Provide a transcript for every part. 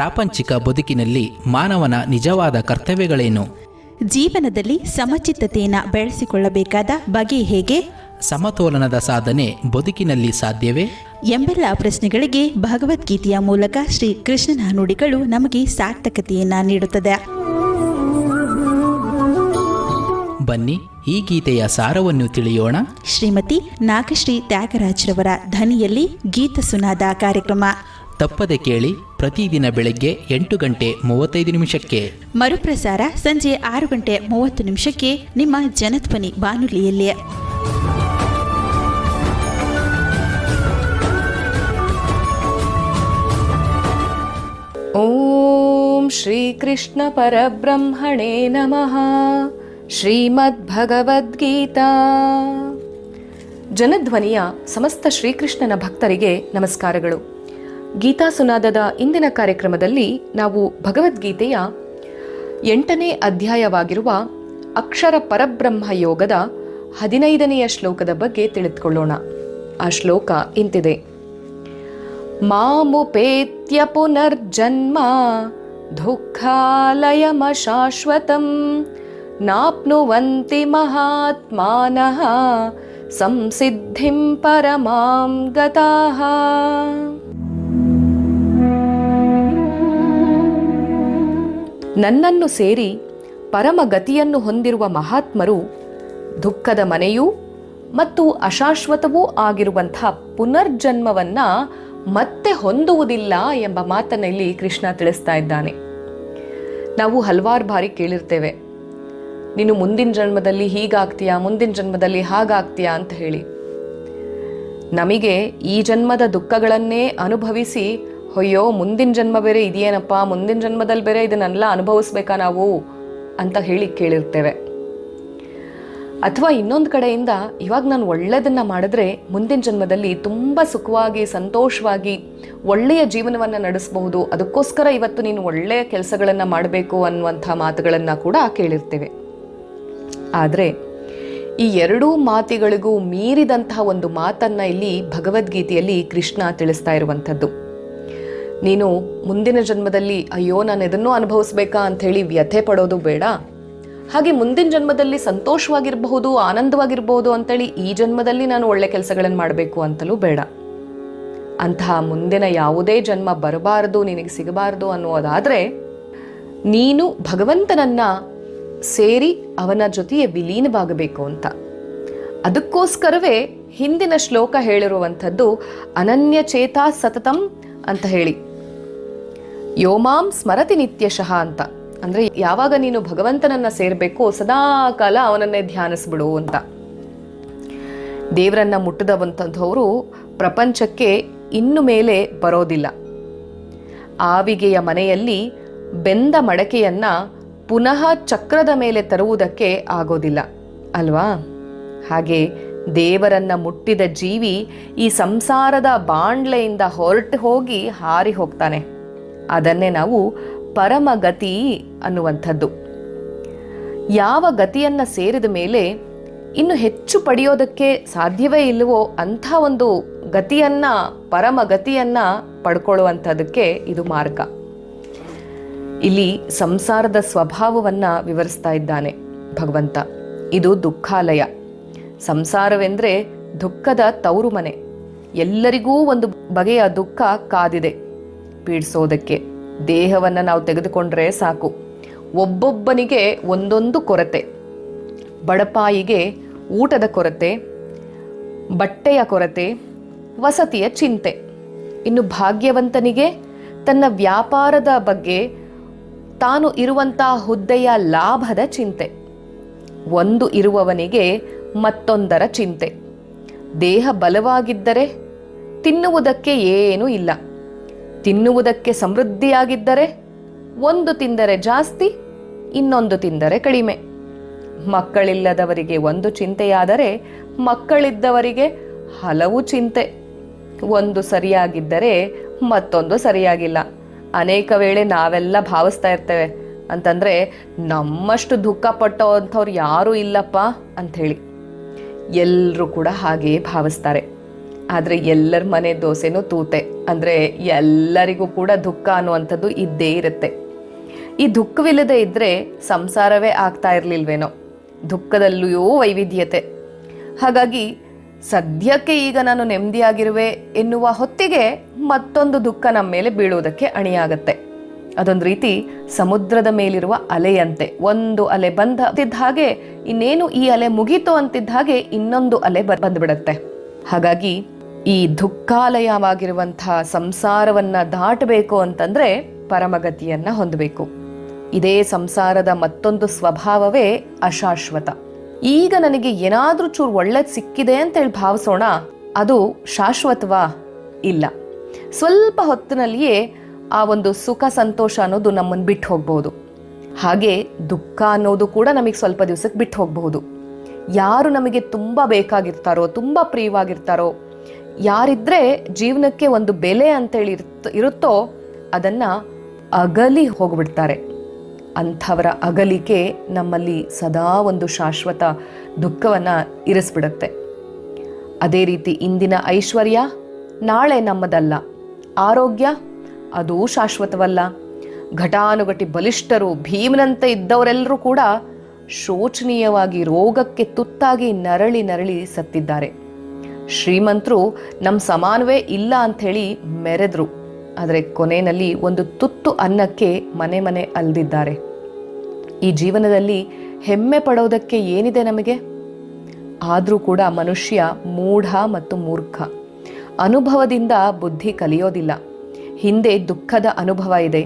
ಪ್ರಾಪಂಚಿಕ ಬದುಕಿನಲ್ಲಿ ಮಾನವನ ನಿಜವಾದ ಕರ್ತವ್ಯಗಳೇನು? ಜೀವನದಲ್ಲಿ ಸಮಚಿತ್ತತೆಯನ್ನು ಬೆಳೆಸಿಕೊಳ್ಳಬೇಕಾದ ಬಗೆ ಹೇಗೆ? ಸಮತೋಲನದ ಸಾಧನೆ ಬದುಕಿನಲ್ಲಿ ಸಾಧ್ಯವೇ? ಎಂಬೆಲ್ಲ ಪ್ರಶ್ನೆಗಳಿಗೆ ಭಗವದ್ಗೀತೆಯ ಮೂಲಕ ಶ್ರೀ ಕೃಷ್ಣನ ನುಡಿಗಳು ನಮಗೆ ಸಾರ್ಥಕತೆಯನ್ನು ನೀಡುತ್ತದೆ. ಬನ್ನಿ, ಈ ಗೀತೆಯ ಸಾರವನ್ನು ತಿಳಿಯೋಣ. ಶ್ರೀಮತಿ ನಾಗಶ್ರೀ ತ್ಯಾಗರಾಜ್ರವರ ಧ್ವನಿಯಲ್ಲಿ ಗೀತ ಸುನಾದ ಕಾರ್ಯಕ್ರಮ ತಪ್ಪದೆ ಕೇಳಿ. ಪ್ರತಿದಿನ ಬೆಳಗ್ಗೆ 8:35 ಮರುಪ್ರಸಾರ ಸಂಜೆ 6:30 ನಿಮ್ಮ ಜನಧ್ವನಿ ಬಾನುಲಿಯಲ್ಲಿ. ಓಂ ಶ್ರೀ ಕೃಷ್ಣ ಪರಬ್ರಹ್ಮಣೇ ನಮಃ. ಶ್ರೀಮದ್ಭಗವದ್ಗೀತಾ. ಜನಧ್ವನಿಯ ಸಮಸ್ತ ಶ್ರೀಕೃಷ್ಣನ ಭಕ್ತರಿಗೆ ನಮಸ್ಕಾರಗಳು. ಗೀತಾ ಸುನಾದದ ಇಂದಿನ ಕಾರ್ಯಕ್ರಮದಲ್ಲಿ ನಾವು ಭಗವದ್ಗೀತೆಯ 8ನೇ ಅಧ್ಯಾಯವಾಗಿರುವ ಅಕ್ಷರ ಪರಬ್ರಹ್ಮ ಯೋಗದ 15ನೆಯ ಶ್ಲೋಕದ ಬಗ್ಗೆ ತಿಳಿದುಕೊಳ್ಳೋಣ. ಆ ಶ್ಲೋಕ ಇಂತಿದೆ: ಮಾಮುಪೇತ್ಯ ಪುನರ್ಜನ್ಮ ದುಃಖಾಲಯಮಶಾಶ್ವತಂ ನಾಪ್ನುವಂತಿ ಮಹಾತ್ಮಾನಃ ಸಂಸಿದ್ಧಿಂ ಪರಮಾಂ ಗತಾಃ. ನನ್ನನ್ನು ಸೇರಿ ಪರಮಗತಿಯನ್ನು ಹೊಂದಿರುವ ಮಹಾತ್ಮರು ದುಃಖದ ಮನೆಯೂ ಮತ್ತು ಅಶಾಶ್ವತವೂ ಆಗಿರುವಂಥ ಪುನರ್ಜನ್ಮವನ್ನ ಮತ್ತೆ ಹೊಂದುವುದಿಲ್ಲ ಎಂಬ ಮಾತನ್ನು ಇಲ್ಲಿ ಕೃಷ್ಣ ತಿಳಿಸ್ತಾ ಇದ್ದಾನೆ. ನಾವು ಹಲವಾರು ಬಾರಿ ಕೇಳಿರ್ತೇವೆ, ನೀನು ಮುಂದಿನ ಜನ್ಮದಲ್ಲಿ ಹೀಗಾಗ್ತೀಯಾ, ಮುಂದಿನ ಜನ್ಮದಲ್ಲಿ ಹಾಗಾಗ್ತೀಯಾ ಅಂತ ಹೇಳಿ. ನಮಗೆ ಈ ಜನ್ಮದ ದುಃಖಗಳನ್ನೇ ಅನುಭವಿಸಿ ಅಯ್ಯೋ ಮುಂದಿನ ಜನ್ಮ ಬೇರೆ ಇದೆಯೇನಪ್ಪ, ಮುಂದಿನ ಜನ್ಮದಲ್ಲಿ ಬೇರೆ ಇದನ್ನೆಲ್ಲ ಅನುಭವಿಸ್ಬೇಕಾ ನಾವು ಅಂತ ಹೇಳಿ ಕೇಳಿರ್ತೇವೆ. ಅಥವಾ ಇನ್ನೊಂದು ಕಡೆಯಿಂದ ಇವಾಗ ನಾನು ಒಳ್ಳೆಯದನ್ನು ಮಾಡಿದ್ರೆ ಮುಂದಿನ ಜನ್ಮದಲ್ಲಿ ತುಂಬ ಸುಖವಾಗಿ ಸಂತೋಷವಾಗಿ ಒಳ್ಳೆಯ ಜೀವನವನ್ನು ನಡೆಸಬಹುದು, ಅದಕ್ಕೋಸ್ಕರ ಇವತ್ತು ನೀನು ಒಳ್ಳೆಯ ಕೆಲಸಗಳನ್ನು ಮಾಡಬೇಕು ಅನ್ನುವಂಥ ಮಾತುಗಳನ್ನು ಕೂಡ ಕೇಳಿರ್ತೇವೆ. ಆದರೆ ಈ ಎರಡೂ ಮಾತುಗಳಿಗೂ ಮೀರಿದಂತಹ ಒಂದು ಮಾತನ್ನು ಇಲ್ಲಿ ಭಗವದ್ಗೀತೆಯಲ್ಲಿ ಕೃಷ್ಣ ತಿಳಿಸ್ತಾ ಇರುವಂಥದ್ದು. ನೀನು ಮುಂದಿನ ಜನ್ಮದಲ್ಲಿ ಅಯ್ಯೋ ನಾನು ಇದನ್ನೂ ಅನುಭವಿಸ್ಬೇಕಾ ಅಂಥೇಳಿ ವ್ಯಥೆ ಪಡೋದು ಬೇಡ. ಹಾಗೆ ಮುಂದಿನ ಜನ್ಮದಲ್ಲಿ ಸಂತೋಷವಾಗಿರಬಹುದು, ಆನಂದವಾಗಿರಬಹುದು ಅಂತೇಳಿ ಈ ಜನ್ಮದಲ್ಲಿ ನಾನು ಒಳ್ಳೆ ಕೆಲಸಗಳನ್ನು ಮಾಡಬೇಕು ಅಂತಲೂ ಬೇಡ. ಅಂತಹ ಮುಂದಿನ ಯಾವುದೇ ಜನ್ಮ ಬರಬಾರದು, ನಿನಗೆ ಸಿಗಬಾರದು ಅನ್ನೋದಾದರೆ ನೀನು ಭಗವಂತನನ್ನ ಸೇರಿ ಅವನ ಜೊತೆಗೆ ವಿಲೀನವಾಗಬೇಕು ಅಂತ. ಅದಕ್ಕೋಸ್ಕರವೇ ಹಿಂದಿನ ಶ್ಲೋಕ ಹೇಳಿರುವಂಥದ್ದು ಅನನ್ಯ ಚೇತಾ ಸತತಂ ಅಂತ ಹೇಳಿ, ಯೋಮಾಂ ಸ್ಮರತಿ ನಿತ್ಯಶಃ ಅಂತ. ಅಂದರೆ ಯಾವಾಗ ನೀನು ಭಗವಂತನನ್ನ ಸೇರಬೇಕು ಸದಾ ಕಾಲ ಅವನನ್ನೇ ಧ್ಯಾನಿಸ್ಬಿಡು ಅಂತ. ದೇವರನ್ನ ಮುಟ್ಟದವಂಥವರು ಪ್ರಪಂಚಕ್ಕೆ ಇನ್ನು ಮೇಲೆ ಬರೋದಿಲ್ಲ. ಆವಿಗೆಯ ಮನೆಯಲ್ಲಿ ಬೆಂದ ಮಡಕೆಯನ್ನ ಪುನಃ ಚಕ್ರದ ಮೇಲೆ ತರುವುದಕ್ಕೆ ಆಗೋದಿಲ್ಲ ಅಲ್ವಾ? ಹಾಗೆ ದೇವರನ್ನ ಮುಟ್ಟಿದ ಜೀವಿ ಈ ಸಂಸಾರದ ಬಾಂಡ್ಲೆಯಿಂದ ಹೊರಟು ಹೋಗಿ ಹಾರಿ ಹೋಗ್ತಾನೆ. ಅದನ್ನೇ ನಾವು ಪರಮಗತಿ ಅನ್ನುವಂಥದ್ದು. ಯಾವ ಗತಿಯನ್ನ ಸೇರಿದ ಮೇಲೆ ಇನ್ನು ಹೆಚ್ಚು ಪಡೆಯೋದಕ್ಕೆ ಸಾಧ್ಯವೇ ಇಲ್ಲವೋ ಅಂಥ ಒಂದು ಗತಿಯನ್ನ, ಪರಮಗತಿಯನ್ನ ಪಡ್ಕೊಳ್ಳುವಂಥದ್ದಕ್ಕೆ ಇದು ಮಾರ್ಗ. ಇಲ್ಲಿ ಸಂಸಾರದ ಸ್ವಭಾವವನ್ನ ವಿವರಿಸ್ತಾ ಇದ್ದಾನೆ ಭಗವಂತ. ಇದು ದುಃಖಾಲಯ. ಸಂಸಾರವೆಂದರೆ ದುಃಖದ ತವರು ಮನೆ. ಎಲ್ಲರಿಗೂ ಒಂದು ಬಗೆಯ ದುಃಖ ಕಾದಿದೆ ಪೀಡಿಸೋದಕ್ಕೆ. ದೇಹವನ್ನು ನಾವು ತೆಗೆದುಕೊಂಡ್ರೆ ಸಾಕು, ಒಬ್ಬೊಬ್ಬನಿಗೆ ಒಂದೊಂದು ಕೊರತೆ. ಬಡಪಾಯಿಗೆ ಊಟದ ಕೊರತೆ, ಬಟ್ಟೆಯ ಕೊರತೆ, ವಸತಿಯ ಚಿಂತೆ. ಇನ್ನು ಭಾಗ್ಯವಂತನಿಗೆ ತನ್ನ ವ್ಯಾಪಾರದ ಬಗ್ಗೆ, ತಾನು ಇರುವಂಥ ಹುದ್ದೆಯ ಲಾಭದ ಚಿಂತೆ. ಒಂದು ಇರುವವನಿಗೆ ಮತ್ತೊಂದರ ಚಿಂತೆ. ದೇಹ ಬಲವಾಗಿದ್ದರೆ ತಿನ್ನುವುದಕ್ಕೆ ಏನೂ ಇಲ್ಲ, ತಿನ್ನುವುದಕ್ಕೆ ಸಮೃದ್ಧಿಯಾಗಿದ್ದರೆ ಒಂದು ತಿಂದರೆ ಜಾಸ್ತಿ, ಇನ್ನೊಂದು ತಿಂದರೆ ಕಡಿಮೆ. ಮಕ್ಕಳಿಲ್ಲದವರಿಗೆ ಒಂದು ಚಿಂತೆಯಾದರೆ ಮಕ್ಕಳಿದ್ದವರಿಗೆ ಹಲವು ಚಿಂತೆ. ಒಂದು ಸರಿಯಾಗಿದ್ದರೆ ಮತ್ತೊಂದು ಸರಿಯಾಗಿಲ್ಲ. ಅನೇಕ ವೇಳೆ ನಾವೆಲ್ಲ ಭಾವಿಸ್ತಾ ಇರ್ತೇವೆ ಅಂತಂದರೆ ನಮ್ಮಷ್ಟು ದುಃಖ ಪಟ್ಟೋ ಅಂಥವ್ರು ಯಾರೂ ಇಲ್ಲಪ್ಪ ಅಂಥೇಳಿ. ಎಲ್ಲರೂ ಕೂಡ ಹಾಗೆಯೇ ಭಾವಿಸ್ತಾರೆ. ಆದರೆ ಎಲ್ಲರ ಮನೆ ದೋಸೆನೂ ತೂತೆ. ಅಂದರೆ ಎಲ್ಲರಿಗೂ ಕೂಡ ದುಃಖ ಅನ್ನುವಂಥದ್ದು ಇದ್ದೇ ಇರುತ್ತೆ. ಈ ದುಃಖವಿಲ್ಲದೆ ಇದ್ದರೆ ಸಂಸಾರವೇ ಆಗ್ತಾ ಇರಲಿಲ್ವೇನೋ. ದುಃಖದಲ್ಲಿಯೂ ವೈವಿಧ್ಯತೆ. ಹಾಗಾಗಿ ಸದ್ಯಕ್ಕೆ ಈಗ ನಾನು ನೆಮ್ಮದಿಯಾಗಿರುವೆ ಎನ್ನುವ ಹೊತ್ತಿಗೆ ಮತ್ತೊಂದು ದುಃಖ ನಮ್ಮ ಮೇಲೆ ಬೀಳುವುದಕ್ಕೆ ಅಣಿಯಾಗತ್ತೆ. ಅದೊಂದು ರೀತಿ ಸಮುದ್ರದ ಮೇಲಿರುವ ಅಲೆಯಂತೆ. ಒಂದು ಅಲೆ ಬಂದಿದ್ದ ಹಾಗೆ ಇನ್ನೇನು ಈ ಅಲೆ ಮುಗೀತು ಅಂತಿದ್ದ ಹಾಗೆ ಇನ್ನೊಂದು ಅಲೆ ಬಂದ್ಬಿಡತ್ತೆ. ಹಾಗಾಗಿ ಈ ದುಃಖಾಲಯವಾಗಿರುವಂತಹ ಸಂಸಾರವನ್ನ ದಾಟಬೇಕು ಅಂತಂದ್ರೆ ಪರಮಗತಿಯನ್ನ ಹೊಂದಬೇಕು. ಇದೇ ಸಂಸಾರದ ಮತ್ತೊಂದು ಸ್ವಭಾವವೇ ಅಶಾಶ್ವತ. ಈಗ ನನಗೆ ಏನಾದ್ರೂ ಚೂರು ಒಳ್ಳೇದು ಸಿಕ್ಕಿದೆ ಅಂತೇಳಿ ಭಾವಿಸೋಣ, ಅದು ಶಾಶ್ವತವಾ? ಇಲ್ಲ. ಸ್ವಲ್ಪ ಹೊತ್ತಿನಲ್ಲಿಯೇ ಆ ಒಂದು ಸುಖ ಸಂತೋಷ ಅನ್ನೋದು ನಮ್ಮನ್ನು ಬಿಟ್ಟು ಹೋಗ್ಬಹುದು. ಹಾಗೆ ದುಃಖ ಅನ್ನೋದು ಕೂಡ ನಮಗೆ ಸ್ವಲ್ಪ ದಿವಸಕ್ಕೆ ಬಿಟ್ಟು ಹೋಗಬಹುದು. ಯಾರು ನಮಗೆ ತುಂಬ ಬೇಕಾಗಿರ್ತಾರೋ, ತುಂಬ ಪ್ರಿಯವಾಗಿರ್ತಾರೋ, ಯಾರಿದ್ರೆ ಜೀವನಕ್ಕೆ ಒಂದು ಬೆಲೆ ಅಂತೇಳಿ ಇರುತ್ತೋ ಅದನ್ನ ಅಗಲಿ ಹೋಗ್ಬಿಡ್ತಾರೆ. ಅಂಥವರ ಅಗಲಿಕೆ ನಮ್ಮಲ್ಲಿ ಸದಾ ಒಂದು ಶಾಶ್ವತ ದುಃಖವನ್ನು ಇರಿಸ್ಬಿಡುತ್ತೆ. ಅದೇ ರೀತಿ ಇಂದಿನ ಐಶ್ವರ್ಯ ನಾಳೆ ನಮ್ಮದಲ್ಲ. ಆರೋಗ್ಯ ಅದೂ ಶಾಶ್ವತವಲ್ಲ. ಘಟಾನುಘಟಿ ಬಲಿಷ್ಠರು, ಭೀಮನಂತೆ ಇದ್ದವರೆಲ್ಲರೂ ಕೂಡ ಶೋಚನೀಯವಾಗಿ ರೋಗಕ್ಕೆ ತುತ್ತಾಗಿ ನರಳಿ ನರಳಿ ಸತ್ತಿದ್ದಾರೆ. ಶ್ರೀಮಂತರು ನಮ್ಮ ಸಮಾನವೇ ಇಲ್ಲ ಅಂಥೇಳಿ ಮೆರೆದ್ರು. ಆದರೆ ಕೊನೆಯಲ್ಲಿ ಒಂದು ತುತ್ತು ಅನ್ನಕ್ಕೆ ಮನೆ ಮನೆ ಅಲ್ದಿದ್ದಾರೆ. ಈ ಜೀವನದಲ್ಲಿ ಹೆಮ್ಮೆ ಪಡೋದಕ್ಕೆ ಏನಿದೆ ನಮಗೆ? ಆದರೂ ಕೂಡ ಮನುಷ್ಯ ಮೂಢ ಮತ್ತು ಮೂರ್ಖ. ಅನುಭವದಿಂದ ಬುದ್ಧಿ ಕಲಿಯೋದಿಲ್ಲ. ಹಿಂದೆ ದುಃಖದ ಅನುಭವ ಇದೆ,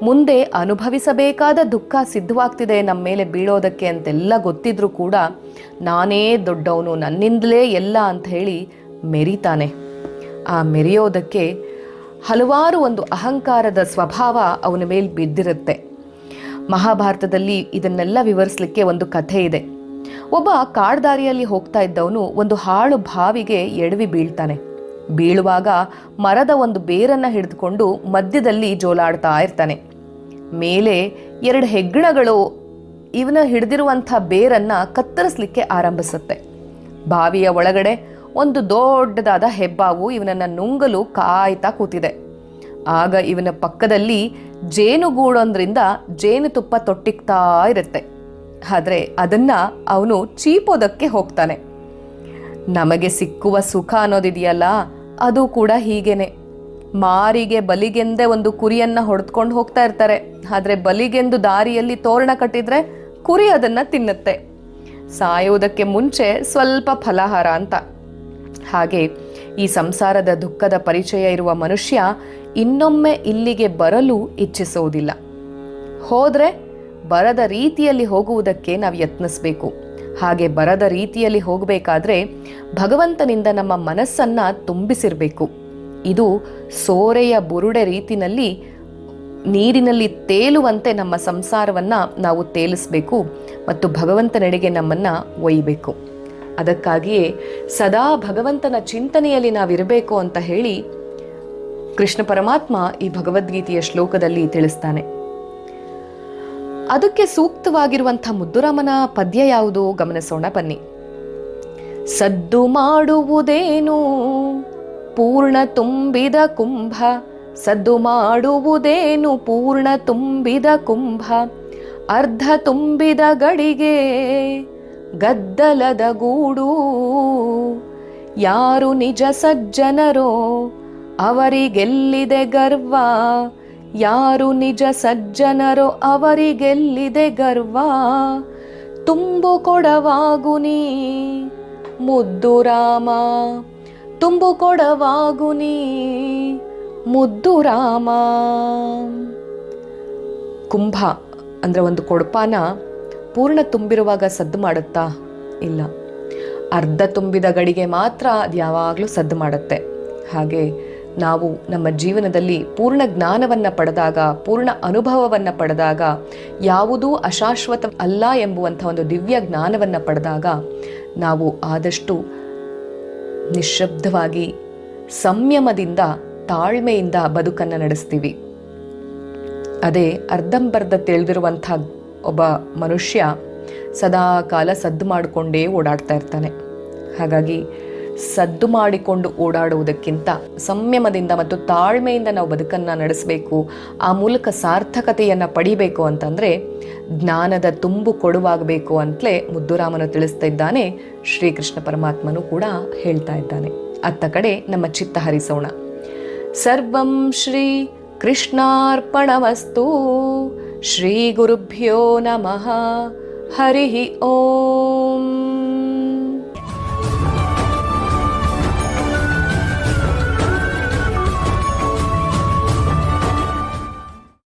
ಮುಂದೆ ಅನುಭವಿಸಬೇಕಾದ ದುಃಖ ಸಿದ್ಧವಾಗ್ತಿದೆ ನಮ್ಮ ಮೇಲೆ ಬೀಳೋದಕ್ಕೆ ಅಂತೆಲ್ಲ ಗೊತ್ತಿದ್ರೂ ಕೂಡ ನಾನೇ ದೊಡ್ಡವನು, ನನ್ನಿಂದಲೇ ಎಲ್ಲ ಅಂತ ಹೇಳಿ ಮೆರಿತಾನೆ. ಆ ಮೆರೆಯೋದಕ್ಕೆ ಹಲವಾರು ಒಂದು ಅಹಂಕಾರದ ಸ್ವಭಾವ ಅವನ ಮೇಲೆ ಬಿದ್ದಿರುತ್ತೆ. ಮಹಾಭಾರತದಲ್ಲಿ ಇದನ್ನೆಲ್ಲ ವಿವರಿಸಲಿಕ್ಕೆ ಒಂದು ಕಥೆ ಇದೆ. ಒಬ್ಬ ಕಾಡ್ದಾರಿಯಲ್ಲಿ ಹೋಗ್ತಾ ಇದ್ದವನು ಒಂದು ಹಾಳು ಬಾವಿಗೆ ಎಡವಿ ಬೀಳ್ತಾನೆ. ಬೀಳುವಾಗ ಮರದ ಒಂದು ಬೇರನ್ನ ಹಿಡಿದುಕೊಂಡು ಮಧ್ಯದಲ್ಲಿ ಜೋಲಾಡ್ತಾ ಇರ್ತಾನೆ. ಮೇಲೆ 2 ಹೆಗ್ಗಣಗಳು ಇವನ ಹಿಡಿದಿರುವಂಥ ಬೇರನ್ನ ಕತ್ತರಿಸಲಿಕ್ಕೆ ಆರಂಭಿಸುತ್ತೆ. ಬಾವಿಯ ಒಳಗಡೆ ಒಂದು ದೊಡ್ಡದಾದ ಹೆಬ್ಬಾವು ಇವನನ್ನ ನುಂಗಲು ಕಾಯ್ತಾ ಕೂತಿದೆ. ಆಗ ಇವನ ಪಕ್ಕದಲ್ಲಿ ಜೇನುಗೂಡೊಂದ್ರಿಂದ ಜೇನುತುಪ್ಪ ತೊಟ್ಟಿಕ್ತಾ ಇರುತ್ತೆ. ಆದರೆ ಅದನ್ನ ಅವನು ಚೀಪೋದಕ್ಕೆ ಹೋಗ್ತಾನೆ. ನಮಗೆ ಸಿಕ್ಕುವ ಸುಖ ಅನ್ನೋದಿದೆಯಲ್ಲ, ಅದು ಕೂಡ ಹೀಗೇನೆ. ಮಾರಿಗೆ ಬಲಿಗೆಂದೇ ಒಂದು ಕುರಿಯನ್ನ ಹೊಡೆದುಕೊಂಡು ಹೋಗ್ತಾ ಇರ್ತಾರೆ. ಆದರೆ ಬಲಿಗೆಂದು ದಾರಿಯಲ್ಲಿ ತೋರಣ ಕಟ್ಟಿದ್ರೆ ಕುರಿ ಅದನ್ನ ತಿನ್ನುತ್ತೆ. ಸಾಯೋದಕ್ಕೆ ಮುಂಚೆ ಸ್ವಲ್ಪ ಫಲಹಾರ ಅಂತ. ಹಾಗೆ ಈ ಸಂಸಾರದ ದುಃಖದ ಪರಿಚಯ ಇರುವ ಮನುಷ್ಯ ಇನ್ನೊಮ್ಮೆ ಇಲ್ಲಿಗೆ ಬರಲು ಇಚ್ಛಿಸುವುದಿಲ್ಲ. ಹೋದ್ರೆ ಬರದ ರೀತಿಯಲ್ಲಿ ಹೋಗುವುದಕ್ಕೆ ನಾವು ಯತ್ನಿಸಬೇಕು. ಹಾಗೆ ಬರದ ರೀತಿಯಲ್ಲಿ ಹೋಗಬೇಕಾದ್ರೆ ಭಗವಂತನಿಂದ ನಮ್ಮ ಮನಸ್ಸನ್ನ ತುಂಬಿಸಿರಬೇಕು. ಇದು ಸೋರೆಯ ಬುರುಡೆ ರೀತಿನಲ್ಲಿ ನೀರಿನಲ್ಲಿ ತೇಲುವಂತೆ ನಮ್ಮ ಸಂಸಾರವನ್ನ ನಾವು ತೇಲಿಸಬೇಕು ಮತ್ತು ಭಗವಂತನೆಡೆಗೆ ನಮ್ಮನ್ನ ಒಯ್ಯಬೇಕು. ಅದಕ್ಕಾಗಿಯೇ ಸದಾ ಭಗವಂತನ ಚಿಂತನೆಯಲ್ಲಿ ನಾವಿರಬೇಕು ಅಂತ ಹೇಳಿ ಕೃಷ್ಣ ಪರಮಾತ್ಮ ಈ ಭಗವದ್ಗೀತೆಯ ಶ್ಲೋಕದಲ್ಲಿ ತಿಳಿಸ್ತಾನೆ. ಅದಕ್ಕೆ ಸೂಕ್ತವಾಗಿರುವಂಥ ಮುದ್ದುರಾಮನ ಪದ್ಯ ಯಾವುದು ಗಮನಿಸೋಣ ಬನ್ನಿ. ಸದ್ದು ಮಾಡುವುದೇನು ಪೂರ್ಣ ತುಂಬಿದ ಕುಂಭ, ಸದ್ದು ಮಾಡುವುದೇನು ಪೂರ್ಣ ತುಂಬಿದ ಕುಂಭ, ಅರ್ಧ ತುಂಬಿದ ಗಡಿಗೆ ಗದ್ದಲದ ಗೂಡು, ಯಾರು ನಿಜ ಸಜ್ಜನರೋ ಅವರಿಗೆಲ್ಲಿದೆ ಗರ್ವ, ಯಾರು ನಿಜ ಸಜ್ಜನರೋ ಅವರಿಗೆಲ್ಲಿದೆ ಗರ್ವ, ತುಂಬು ಕೊಡವಾಗು ನೀ ಮುದ್ದು ರಾಮ, ತುಂಬು ಕೊಡವಾಗು ನೀ ಮುದ್ದು ರಾಮ. ಕುಂಭ ಅಂದರೆ ಒಂದು ಕೊಡಪಾನ ಪೂರ್ಣ ತುಂಬಿರುವಾಗ ಸದ್ದು ಮಾಡುತ್ತಾ? ಇಲ್ಲ. ಅರ್ಧ ತುಂಬಿದ ಗಡಿಗೆ ಮಾತ್ರ ಅದು ಯಾವಾಗಲೂ ಸದ್ದು ಮಾಡುತ್ತೆ. ಹಾಗೆ ನಾವು ನಮ್ಮ ಜೀವನದಲ್ಲಿ ಪೂರ್ಣ ಜ್ಞಾನವನ್ನು ಪಡೆದಾಗ, ಪೂರ್ಣ ಅನುಭವವನ್ನು ಪಡೆದಾಗ, ಯಾವುದೂ ಅಶಾಶ್ವತ ಅಲ್ಲ ಎಂಬುವಂಥ ಒಂದು ದಿವ್ಯ ಜ್ಞಾನವನ್ನು ಪಡೆದಾಗ ನಾವು ಆದಷ್ಟು ನಿಶ್ಶಬ್ದವಾಗಿ ಸಂಯಮದಿಂದ ತಾಳ್ಮೆಯಿಂದ ಬದುಕನ್ನು ನಡೆಸ್ತೀವಿ. ಅದೇ ಅರ್ಧಂಬರ್ಧ ತಿಳಿದಿರುವಂಥ ಒಬ್ಬ ಮನುಷ್ಯ ಸದಾ ಕಾಲ ಸದ್ದು ಮಾಡಿಕೊಂಡೇ ಓಡಾಡ್ತಾ ಇರ್ತಾನೆ. ಹಾಗಾಗಿ ಸದ್ದು ಮಾಡಿಕೊಂಡು ಓಡಾಡುವುದಕ್ಕಿಂತ ಸಂಯಮದಿಂದ ಮತ್ತು ತಾಳ್ಮೆಯಿಂದ ನಾವು ಬದುಕನ್ನು ನಡೆಸಬೇಕು, ಆ ಮೂಲಕ ಸಾರ್ಥಕತೆಯನ್ನು ಪಡಿಬೇಕು ಅಂತಂದರೆ ಜ್ಞಾನದ ತುಂಬು ಕೊಡುವಾಗಬೇಕು ಅಂತಲೇ ಮುದ್ದುರಾಮನು ತಿಳಿಸ್ತಾ ಇದ್ದಾನೆ. ಶ್ರೀಕೃಷ್ಣ ಪರಮಾತ್ಮನು ಕೂಡ ಹೇಳ್ತಾ ಇದ್ದಾನೆ. ಅತ್ತ ಕಡೆ ನಮ್ಮ ಚಿತ್ತ ಹರಿಸೋಣ. ಸರ್ವಂ ಶ್ರೀ ಕೃಷ್ಣಾರ್ಪಣಮಸ್ತು. ಶ್ರೀ ಗುರುಭ್ಯೋ ನಮಃ. ಹರಿ ಓಂ.